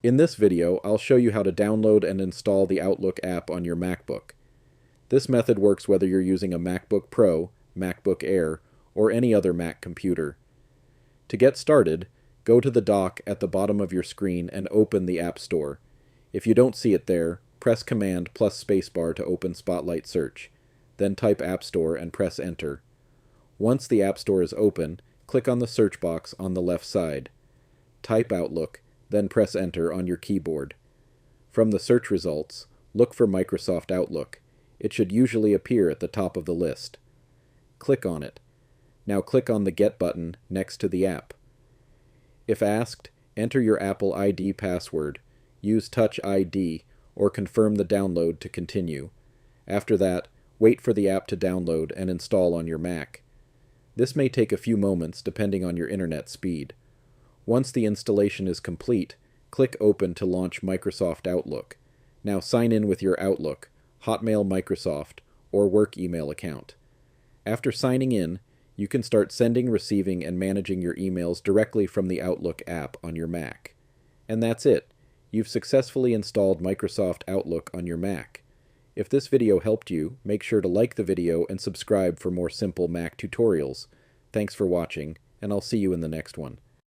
In this video, I'll show you how to download and install the Outlook app on your MacBook. This method works whether you're using a MacBook Pro, MacBook Air, or any other Mac computer. To get started, go to the dock at the bottom of your screen and open the App Store. If you don't see it there, press Command plus Spacebar to open Spotlight Search. Then type App Store and press Enter. Once the App Store is open, click on the search box on the left side. Type Outlook, then press Enter on your keyboard. From the search results, look for Microsoft Outlook. It should usually appear at the top of the list. Click on it. Now click on the Get button next to the app. If asked, enter your Apple ID password, use Touch ID, or confirm the download to continue. After that, wait for the app to download and install on your Mac. This may take a few moments depending on your internet speed. Once the installation is complete, click Open to launch Microsoft Outlook. Now sign in with your Outlook, Hotmail Microsoft, or work email account. After signing in, you can start sending, receiving, and managing your emails directly from the Outlook app on your Mac. And that's it. You've successfully installed Microsoft Outlook on your Mac. If this video helped you, make sure to like the video and subscribe for more simple Mac tutorials. Thanks for watching, and I'll see you in the next one.